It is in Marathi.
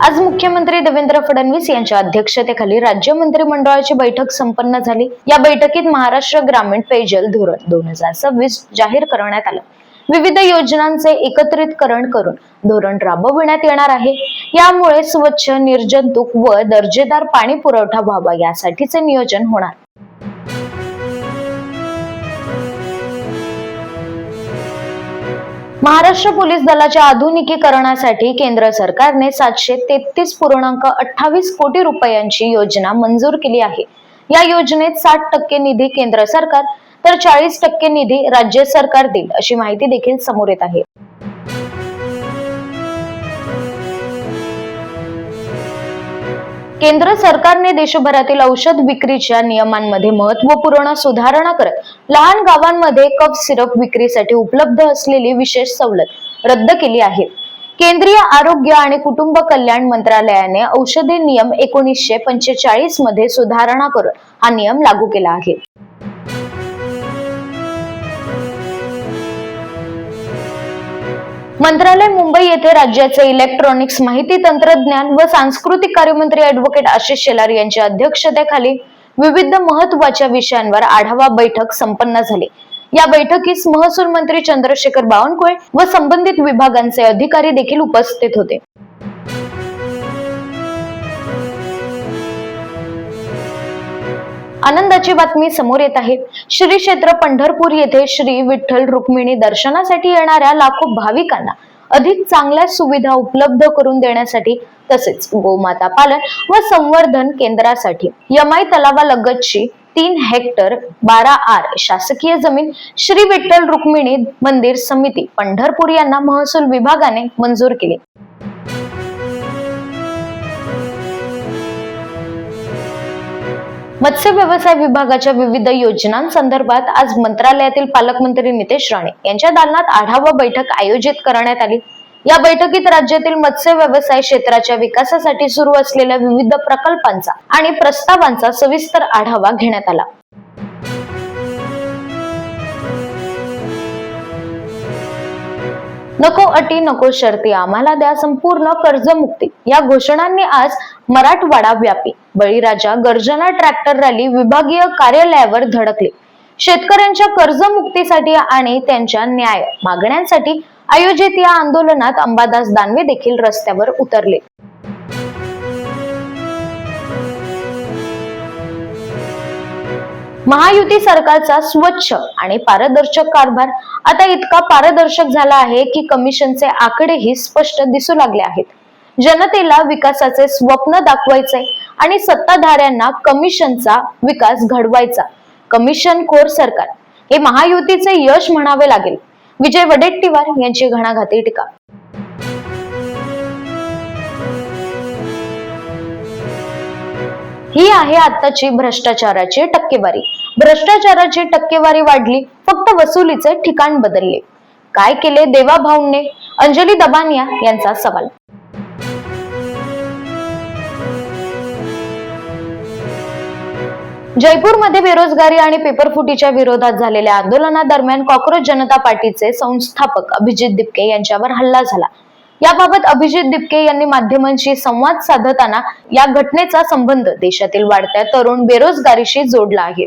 आज मुख्यमंत्री देवेंद्र फडणवीस यांच्या अध्यक्षतेखाली राज्य मंत्रिमंडळाची बैठक संपन्न झाली। या बैठकीत महाराष्ट्र ग्रामीण पेयजल धोरण 2026 जाहीर करण्यात आलं। विविध योजनांचे एकत्रितकरण करून धोरण राबविण्यात येणार आहे। यामुळे स्वच्छ, निर्जंतुक व दर्जेदार पाणी पुरवठा व्हावा यासाठीचे नियोजन होणार। महाराष्ट्र पोलीस दलाच्या आधुनिकीकरणासाठी केंद्र सरकारने 733.28 कोटी रुपयांची योजना मंजूर केली आहे। या योजनेत 60% निधी केंद्र सरकार तर 40% निधी राज्य सरकार देईल अशी माहिती देखील समोर येत आहे। केंद्र सरकारने देशभरातील औषध विक्रीच्या नियमांमध्ये महत्त्वपूर्ण सुधारणा करत लहान गावांमध्ये कफ सिरप विक्रीसाठी उपलब्ध असलेली विशेष सवलत रद्द केली आहे। केंद्रीय आरोग्य आणि कुटुंब कल्याण मंत्रालयाने औषधी नियम 1945 मध्ये सुधारणा करून हा नियम लागू केला आहे। मंत्रालय मुंबई येथे राज्याचे इलेक्ट्रॉनिक्स, माहिती तंत्रज्ञान व सांस्कृतिक कार्यमंत्री ॲडव्होकेट आशिष शेलार यांच्या अध्यक्षतेखाली विविध महत्त्वाच्या विषयांवर आढावा बैठक संपन्न झाली। या बैठकीस महसूल मंत्री चंद्रशेखर बावनकुळे व संबंधित विभागांचे अधिकारी देखील उपस्थित होते। आनंदाची बातमी समोर येत आहे। श्री क्षेत्र पंढरपूर येथे श्री विठ्ठल रुक्मिणी दर्शनासाठी येणाऱ्या लाखो भाविकांना अधिक चांगल्या सुविधा उपलब्ध करून देण्यासाठी तसेच गोमाता पालन व संवर्धन केंद्रासाठी यमाई तलावालगतची 3 हेक्टर 12 आर शासकीय जमीन श्री विठ्ठल रुक्मिणी मंदिर समिती पंढरपूर यांना महसूल विभागाने मंजूर केली। मत्स्य व्यवसाय विभागाच्या विविध योजनांसंदर्भात आज मंत्रालयातील पालकमंत्री नितेश राणे यांच्या दालनात आढावा बैठक आयोजित करण्यात आली। या बैठकीत राज्यातील मत्स्य व्यवसाय क्षेत्राच्या विकासासाठी सुरू असलेल्या विविध प्रकल्पांचा आणि प्रस्तावांचा सविस्तर आढावा घेण्यात आला। नको अटी नको शर्ती, आम्हाला द्या संपूर्ण कर्जमुक्ती या घोषणांनी आज मराठवाडा व्यापी बळीराजा गर्जना ट्रॅक्टर रॅली विभागीय कार्यालयावर धडकली। शेतकऱ्यांच्या कर्जमुक्तीसाठी आणि त्यांच्या न्याय मागण्यांसाठी आयोजित या आंदोलनात अंबादास दानवे देखील रस्त्यावर उतरले। महायुती सरकारचा स्वच्छ आणि पारदर्शक कारभार आता इतका पारदर्शक झाला आहे की कमिशनचे आकडेही स्पष्ट दिसू लागले आहेत। जनतेला विकासाचे स्वप्न दाखवायचे आणि सत्ताधाऱ्यांना कमिशनचा विकास घडवायचा कमिशनखोर सरकार हे महायुतीचे यश म्हणावे लागेल। विजय वडेट्टीवार यांची घणाघाती टीका। ही आहे आताची भ्रष्टाचाराची टक्केवारी। भ्रष्टाचाराची टक्केवारी वाढली, फक्त वसुलीचे ठिकाण बदलले। काय केले देवा भाऊंने? अंजली दबानिया यांचा सवाल। जयपूरमध्ये बेरोजगारी आणि पेपरफुटीच्या विरोधात झालेल्या आंदोलनादरम्यान कॉक्रोच जनता पार्टीचे संस्थापक अभिजित दिपके यांच्यावर हल्ला झाला। याबाबत अभिजित दिपके यांनी माध्यमांशी संवाद साधताना या घटनेचा संबंध देशातील वाढत्या तरुण बेरोजगारीशी जोडला आहे।